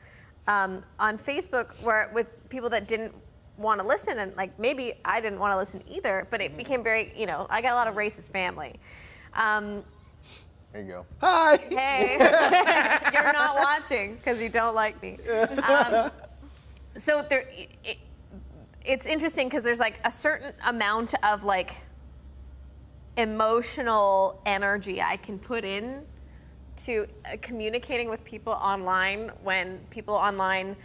on Facebook with people that didn't want to listen, and like maybe I didn't want to listen either. But it became very, I got a lot of racist family. There you go. Hi. Hey, you're not watching because you don't like me. So it's interesting because there's like a certain amount of like emotional energy I can put in to communicating with people online when people online,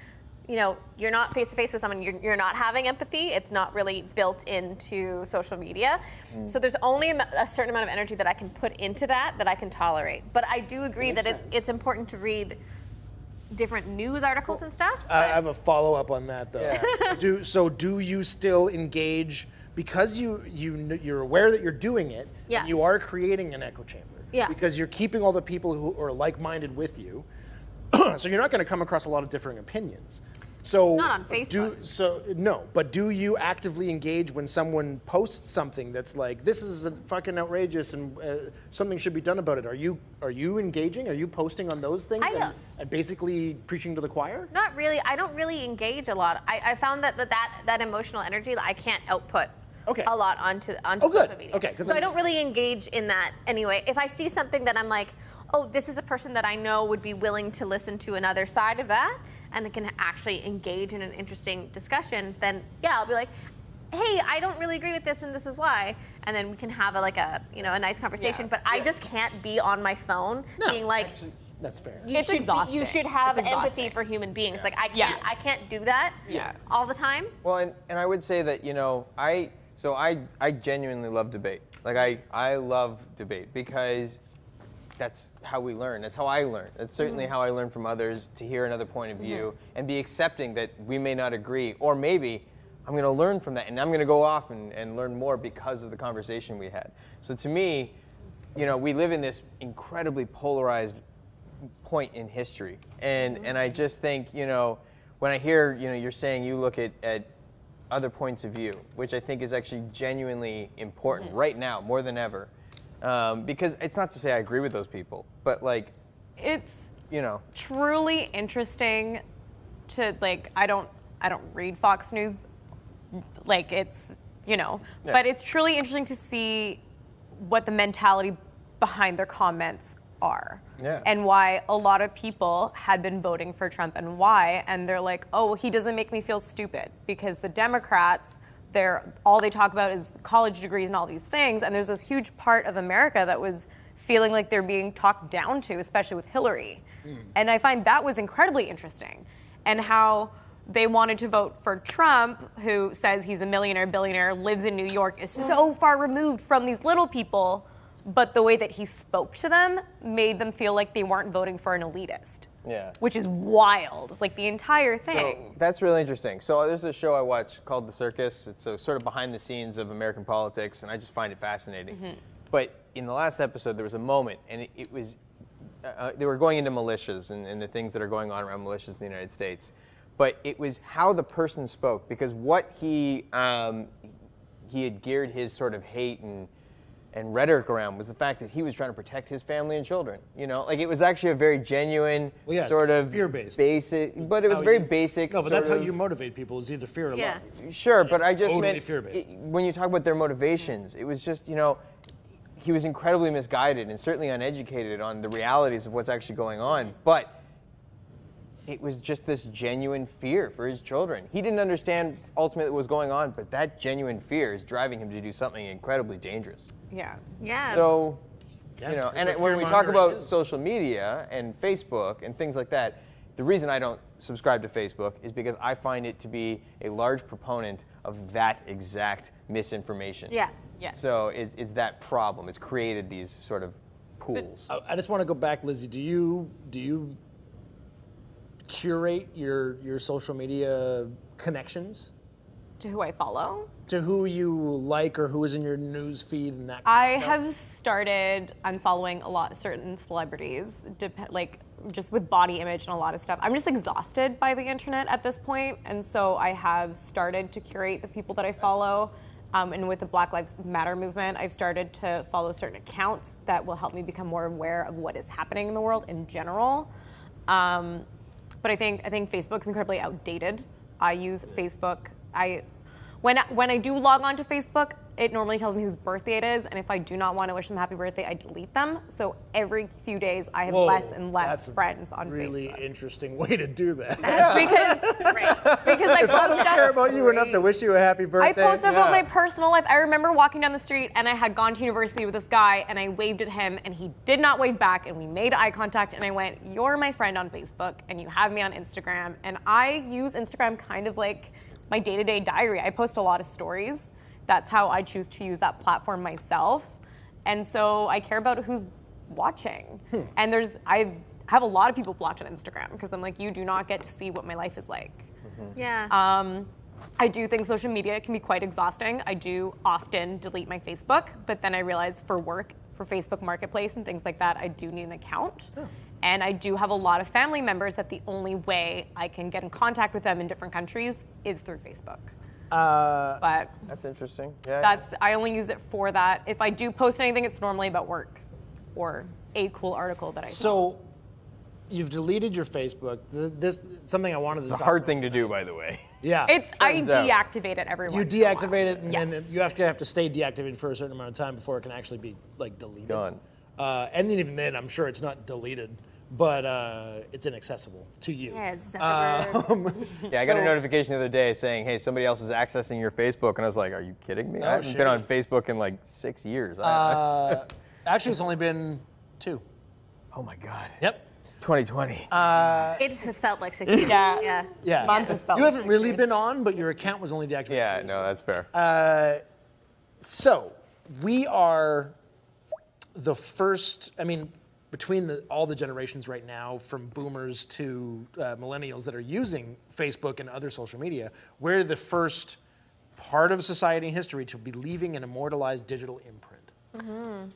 you're not face to face with someone, you're not having empathy. It's not really built into social media. So there's only a certain amount of energy that I can put into that I can tolerate. But I do agree that it's important to read different news articles and stuff. I have a follow-up on that though. Yeah. Do you still engage because you're aware that you're doing it? Yeah. And you are creating an echo chamber. Yeah. Because you're keeping all the people who are like-minded with you. So you're not going to come across a lot of differing opinions. So Not on Facebook. But do you actively engage when someone posts something that's like, this is fucking outrageous and something should be done about it? Are you engaging? Are you posting on those things and basically preaching to the choir? Not really. I don't really engage a lot. I found that emotional energy that I can't output a lot onto social media. Okay. So I don't really engage in that anyway. If I see something that I'm like, oh, this is a person that I know would be willing to listen to another side of that and it can actually engage in an interesting discussion, then I'll be like, hey, I don't really agree with this and this is why. And then we can have a nice conversation. But I just can't be on my phone being like, that's fair. It's exhausting. You should have It's empathy exhausting. for human beings. Like I can't do that all the time. Well, and I would say that, I genuinely love debate. Like I love debate because that's how we learn. That's how I learn. That's certainly how I learn from others, to hear another point of view and be accepting that we may not agree, or maybe I'm going to learn from that and I'm going to go off and learn more because of the conversation we had. So to me, we live in this incredibly polarized point in history. And I just think, when I hear, you're saying you look at other points of view, which I think is actually genuinely important right now, more than ever. Because it's not to say I agree with those people, but like, It's you know, truly interesting to like. I don't read Fox News, like it's but it's truly interesting to see what the mentality behind their comments are. Yeah. And why a lot of people had been voting for Trump and why, and they're like, oh, he doesn't make me feel stupid because the Democrats, all they talk about is college degrees and all these things, and there's this huge part of America that was feeling like they're being talked down to, especially with Hillary. And I find that was incredibly interesting, and how they wanted to vote for Trump, who says he's a millionaire, billionaire, lives in New York, is so far removed from these little people, but the way that he spoke to them made them feel like they weren't voting for an elitist. Yeah. Which is wild, like the entire thing. So that's really interesting. So there's a show I watch called The Circus. It's a sort of behind the scenes of American politics, and I just find it fascinating. But in the last episode, there was a moment, and it was, they were going into militias and the things that are going on around militias in the United States. But it was how the person spoke, because what he had geared his sort of hate and rhetoric around was the fact that he was trying to protect his family and children. Like it was actually a very genuine, sort of fear-based. Basic, but it was very basic. No, but that's how you motivate people, is either fear or love. Sure, but I just totally meant fear-based. when you talk about their motivations, it was just he was incredibly misguided and certainly uneducated on the realities of what's actually going on. But it was just this genuine fear for his children. He didn't understand ultimately what was going on, but that genuine fear is driving him to do something incredibly dangerous. Yeah. Yeah. So, Yeah, and that's when what we talk fear-mongering about is. social media and Facebook and things like that, the reason I don't subscribe to Facebook is because I find it to be a large proponent of that exact misinformation. Yeah. Yes. So it's that problem. It's created these sort of pools. I just want to go back, Lizzie. Do you curate your social media connections To who I follow? to who you like or who is in your news feed and that? I kind of stuff? have started unfollowing a lot of certain celebrities, like just with body image and a lot of stuff. I'm just exhausted by the internet at this point, and so I have started to curate the people that I follow. And with the Black Lives Matter movement, I've started to follow certain accounts that will help me become more aware of what is happening in the world in general. But I think Facebook's incredibly outdated. I use Facebook. When I do log on to Facebook, it normally tells me whose birthday it is, and if I do not want to wish them happy birthday, I delete them. So every few days, I have less and less friends on really Facebook. interesting way to do that. Because I post I care stuff. about you enough to wish you a happy birthday. I post about my personal life. I remember walking down the street and I had gone to university with this guy and I waved at him and he did not wave back and we made eye contact and I went, "You're my friend on Facebook and you have me on Instagram." And I use Instagram kind of like my day-to-day diary. I post a lot of stories. That's how I choose to use that platform myself. And so I care about who's watching. And I have a lot of people blocked on Instagram because I'm like, you do not get to see what my life is like. Yeah. I do think social media can be quite exhausting. I do often delete my Facebook, but then I realize for work, for Facebook Marketplace and things like that, I do need an account. And I do have a lot of family members that the only way I can get in contact with them in different countries is through Facebook. But That's interesting. Yeah. I only use it for that. If I do post anything, it's normally about work or a cool article that I saw. So, you've deleted your Facebook. This something I wanted to. It's a hard thing to do, by the way. Yeah. I Turns out. deactivate it every You once in a while. deactivate it, and then Yes. you have to stay deactivated for a certain amount of time before it can actually be like deleted. Gone. And then even then, I'm sure it's not deleted, but it's inaccessible to you. Yeah, Zuckerberg. Yeah, I got a So- notification the other day saying, "Hey, somebody else is accessing your Facebook," and I was like, "Are you kidding me? I haven't shit. been on Facebook in like 6 years." Actually, it's only been 2. Oh my God. Yep. 2020. It has felt like 6 years. Yeah. Yeah. Yeah. Month has felt You like haven't 6 really years. been on, but your account was only deactivated. Yeah, 2 no, years ago. that's fair. So, we are the first, between all the generations right now, from boomers to millennials that are using Facebook and other social media, we're the first part of society in history to be leaving an immortalized digital imprint.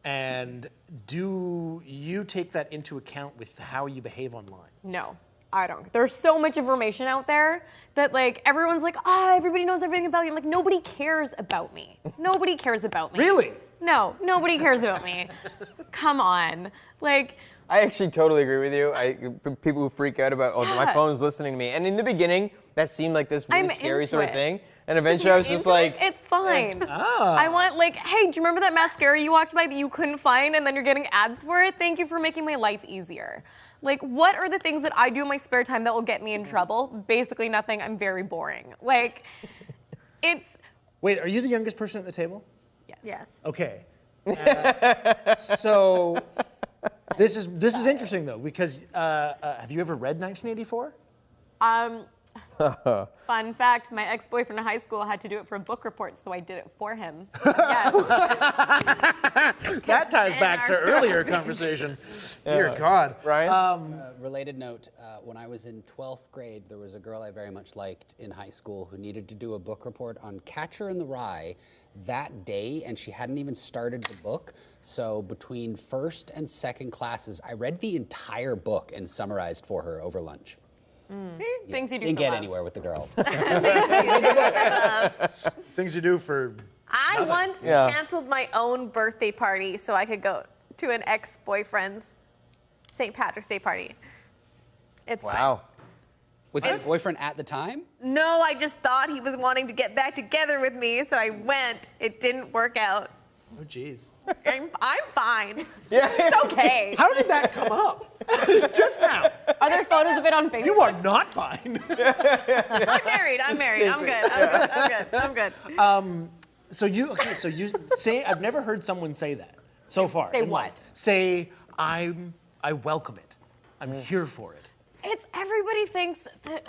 And do you take that into account with how you behave online? No, I don't. There's so much information out there that like everyone's like, everybody knows everything about you. I'm like, nobody cares about me. Nobody cares about me. Really? No, nobody cares about me. Come on. Like, I actually totally agree with you. People who freak out about, my phone's listening to me. And in the beginning, that seemed like this really scary sort of thing. And eventually I was just like... It's fine. I want like, hey, do you remember that mascara you walked by that you couldn't find and then you're getting ads for it? Thank you for making my life easier. Like, what are the things that I do in my spare time that will get me in trouble? Basically nothing. I'm very boring. Like, it's... Wait, are you the youngest person at the table? Yes. Okay. So this is interesting though, because have you ever read 1984? Fun fact, my ex-boyfriend in high school had to do it for a book report, so I did it for him. Yes. That ties back to earlier conversation. Dear God. Ryan? Related note, when I was in 12th grade, there was a girl I very much liked in high school who needed to do a book report on Catcher in the Rye that day, and she hadn't even started the book. So between first and second classes, I read the entire book and summarized for her over lunch. See? Things you do Didn't for get love. anywhere with the girl. Things you do for... I once canceled my own birthday party so I could go to an ex-boyfriend's St. Patrick's Day party. It's Wow. Was it your boyfriend at the time? No, I just thought he was wanting to get back together with me, so I went. It didn't work out. Oh, jeez. I'm fine. It's okay. How did that come up? Just now. Are there photos of it on Facebook? You are not fine. I'm married. I'm good. So you say, I've never heard someone say that so far. Say in what? life. Say, I welcome it. I'm here for it. It's everybody thinks that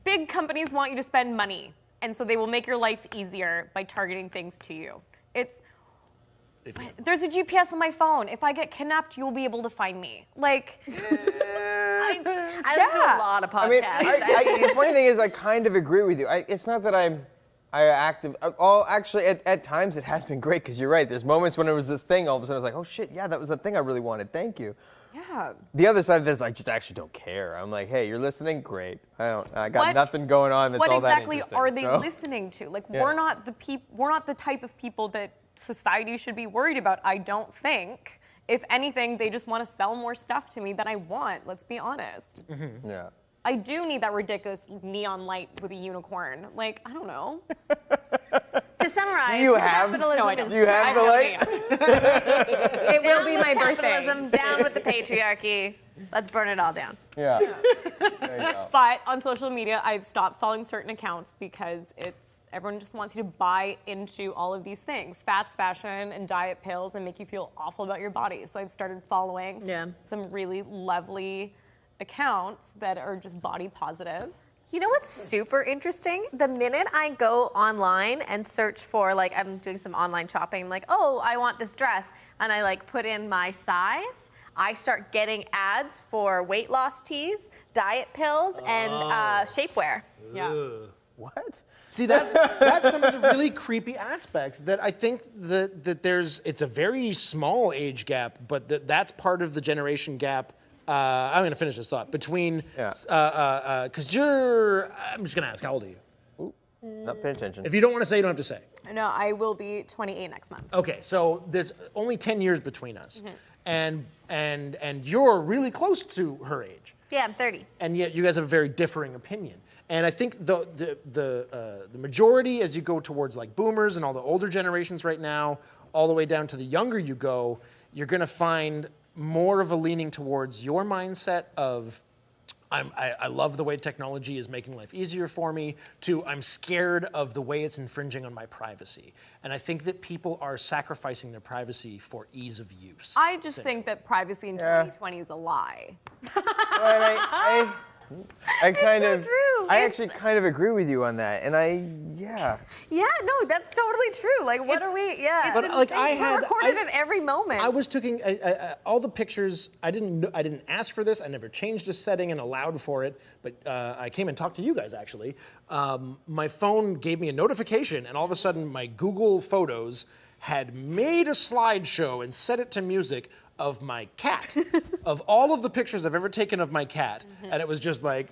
big companies want you to spend money, and so they will make your life easier by targeting things to you. There's a GPS on my phone. If I get kidnapped, you'll be able to find me. Like, I listen to a lot of podcasts. The funny thing is, I kind of agree with you. It's not that I'm active. Actually, at times it has been great, because you're right. There's moments when it was this thing, all of a sudden I was like, oh shit, yeah, that was the thing I really wanted. Thank you. yeah. The other side of this, I just actually don't care. I'm like, hey, you're listening? Great. I got nothing going on that's all that interesting. What exactly are they listening to? Like, we're not the type of people that society should be worried about, I don't think. If anything, they just want to sell more stuff to me that I want, let's be honest. Mm-hmm. Yeah. I do need that ridiculous neon light with a unicorn. Like, I don't know. To summarize, You have- capitalism No, I don't. is You have the light? It will down be with my birthday. capitalism, down with the patriarchy. Let's burn it all down. Yeah. There you go. But on social media, I've stopped following certain accounts because everyone just wants you to buy into all of these things, fast fashion and diet pills, and make you feel awful about your body. So I've started following some really lovely accounts that are just body positive. You know what's super interesting? The minute I go online and search for, like, I'm doing some online shopping, like, oh, I want this dress, and I like put in my size, I start getting ads for weight loss teas, diet pills, and shapewear. Yeah. What? See, that's some of the really creepy aspects that I think that it's a very small age gap, but that's part of the generation gap. I'm going to finish this thought between, because I'm just going to ask, how old are you? Not paying attention. If you don't want to say, you don't have to say. No, I will be 28 next month. Okay, so there's only 10 years between us, and you're really close to her age, Yeah, I'm 30. and yet you guys have a very differing opinion. And I think the majority, as you go towards like boomers and all the older generations right now, all the way down to the younger you go, you're going to find more of a leaning towards your mindset of I love the way technology is making life easier for me, to I'm scared of the way it's infringing on my privacy. And I think that people are sacrificing their privacy for ease of use. I just think that privacy in 2020 is a lie. I kind of, true. I actually kind of agree with you on that, and Yeah, no, that's totally true. Like, what are we? Yeah, But like we're recorded at every moment. I was taking all the pictures. I didn't ask for this. I never changed a setting and allowed for it. But I came and talked to you guys actually. My phone gave me a notification, and all of a sudden, my Google Photos had made a slideshow and set it to music of my cat, of all of the pictures I've ever taken of my cat, and it was just like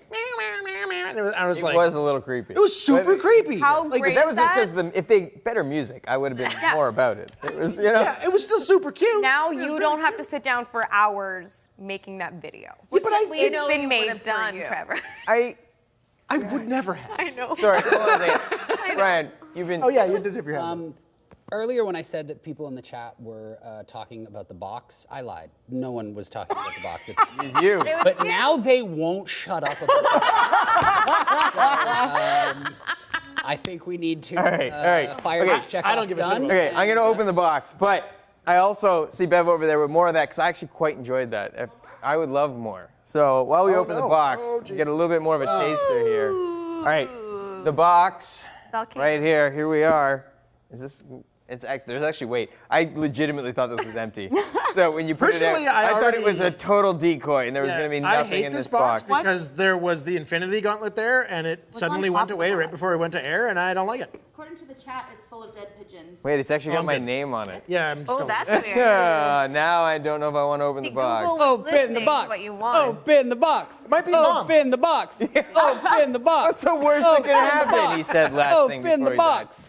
And I was It like, was a little creepy. it was super creepy. How Like, great That was just is because if they better music, I would have been more about it. It was, you know. Yeah, it was still super cute. Now It was you really don't have cute. to sit down for hours making that video. Yeah, but I We did. know been you made would have for done, you. Trevor. I would never have. I know. Sorry, hold on a second. Brian, you've been. Oh yeah, you did have your hand. Earlier, when I said that people in the chat were talking about the box, I lied. No one was talking about the box. It's you. But now they won't shut up about the box. So, I think we need to All right. fire Okay, this check I don't give a shit done. about Okay, I'm gonna open the box, but I also see Bev over there with more of that because I actually quite enjoyed that. I would love more. So while we open the no. box, Oh, get a little bit more of a taster here. All right, the box Okay. right here. Here we are. Is this? There's actually wait. I legitimately thought this was empty. So when you put Personally, it out, I thought it was a already- total decoy and there was Yeah, gonna be I nothing hate in this this box. because there was the Infinity Gauntlet there, and it suddenly on went top of away the right box? before it went to air, and I don't like it. According to the chat, it's full of dead pigeons. Wait, it's actually got I'm my good. name on it. Yeah, I'm Oh, still. that's weird. Now I don't know if I want to open See, the box. Google was Open the listening to box. what you want. Open the box. Might be Mom. Open the box. Open the box. What's the worst that can happen? He said last thing Open before the he died. box.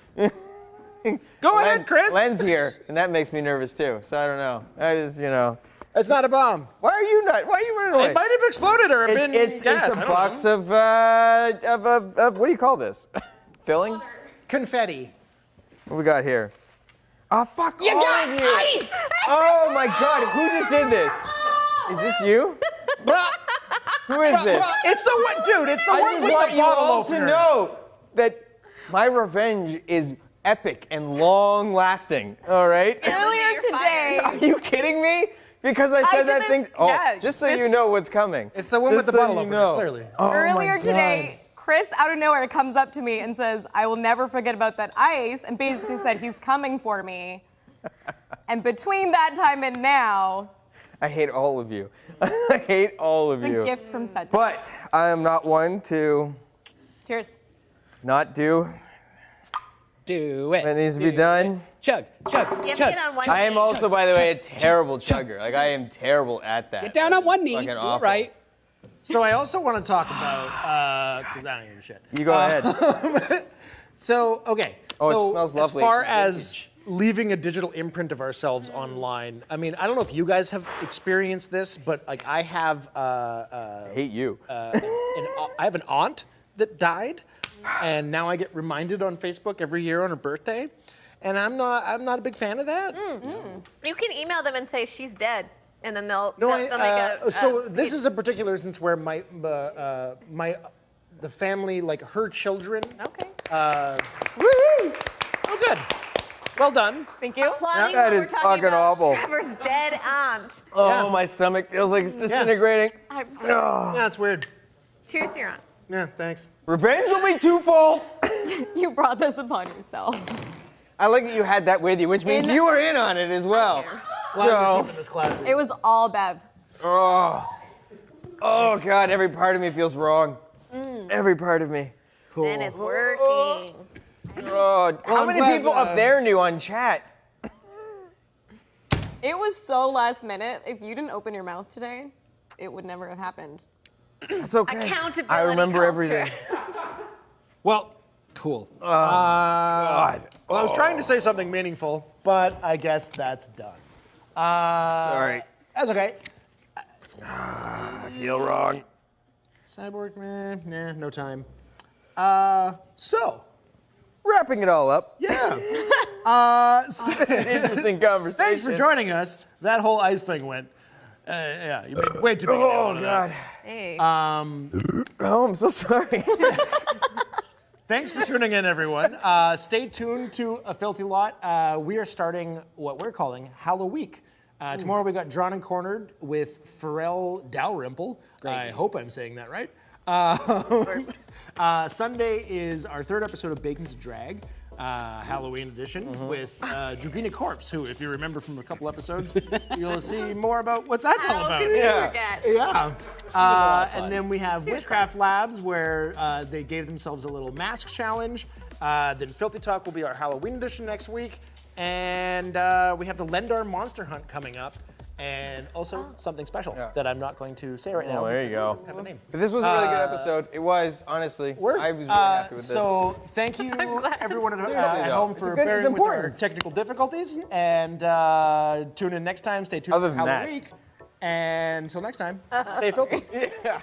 Go ahead, Chris. Len's here, and that makes me nervous too. So I don't know. I just, you know. It's not a bomb. Why are you running away? It might have exploded or been It's gas. a I don't box know. of what do you call this? Filling? Confetti. What we got here? Oh fuck! You all got of you. ice! Oh my god! Who just did this? Is this you? Bruh. Who is this? It's the one, dude. It's the I one just with want the you bottle all opener. to know that my revenge is epic and long-lasting. All right. Earlier You're today, Are you kidding me? Because I said did that this- thing. Oh, yeah, just so this- you know what's coming. It's the one Just with the so bottle you opener, know. clearly. Oh my earlier God. today, Chris out of nowhere comes up to me and says, "I will never forget about that ice," and basically said he's coming for me. And between that time and now, I hate all of you. I hate all of the you. gift from Seth. But I am not one to Cheers. not do Do it. what needs to be done. Chug, chug, You have to chug. get on one I am knee. also, by the way, a terrible chugger. Like I am terrible at that. Get down on one knee. Fucking Do it awful. right. So I also want to talk about, because I don't give a shit. You go ahead. So, okay. Oh, it so smells lovely. As far It's as vintage. leaving a digital imprint of ourselves online, I mean, I don't know if you guys have experienced this, but like I have, I hate you. I have an aunt that died, and now I get reminded on Facebook every year on her birthday, and I'm not a big fan of that. You can email them and say she's dead, and then they'll No, they'll make a. so this is a particular instance where the family, like her children. Okay. Woo! Oh, good. Well done. Thank you. Applauding That when we're is talking fucking about awful. Trevor's dead aunt. Oh, Yeah. my stomach feels like it's disintegrating. I'm sorry. Oh. Yeah, it's weird. Cheers to your aunt. Yeah, thanks. Revenge will be twofold. You brought this upon yourself. I like that you had that with you, which means you were in on it as well. Glad we're So, keeping this classy. It was all Bev. oh God, every part of me feels wrong. Every part of me. Cool. And it's working. Oh, how I'm many glad, people up there knew on chat? It was so last minute. If you didn't open your mouth today, it would never have happened. That's okay. Accountability I remember culture. everything. Well, cool. God. Well, I was trying to say something meaningful, but I guess that's done. Sorry. That's okay. I feel wrong. Cyborg, nah, no time. So, Wrapping it all up. yeah. Interesting conversation. Thanks for joining us. That whole ice thing went. Yeah, you made way too big. a deal Oh out of that. God. Hey. Oh, I'm so sorry. Thanks for tuning in, everyone. Stay tuned to A Filthy Lot. We are starting what we're calling Hallow-Week. Tomorrow we got Drawn and Cornered with Pharrell Dalrymple. I hope I'm saying that right. Sunday is our third episode of Bacon's Drag, Halloween edition, with Drugina Corpse, who, if you remember from a couple episodes, you'll see more about what that's all How about. can we Yeah. forget? Yeah. And then we have Witchcraft Labs, where they gave themselves a little mask challenge. Then Filthy Talk will be our Halloween edition next week. And we have the Lendar Monster Hunt coming up. and also something special that I'm not going to say right now. Oh, there you go. Have a name. But this was a really good episode. It was, honestly. I was really happy with this. So thank you, everyone at Seriously, though. home, It's for good- it's bearing with our important. technical difficulties. And tune in next time. Stay tuned Other for than that. Halloween. And until next time, stay filthy. Yeah.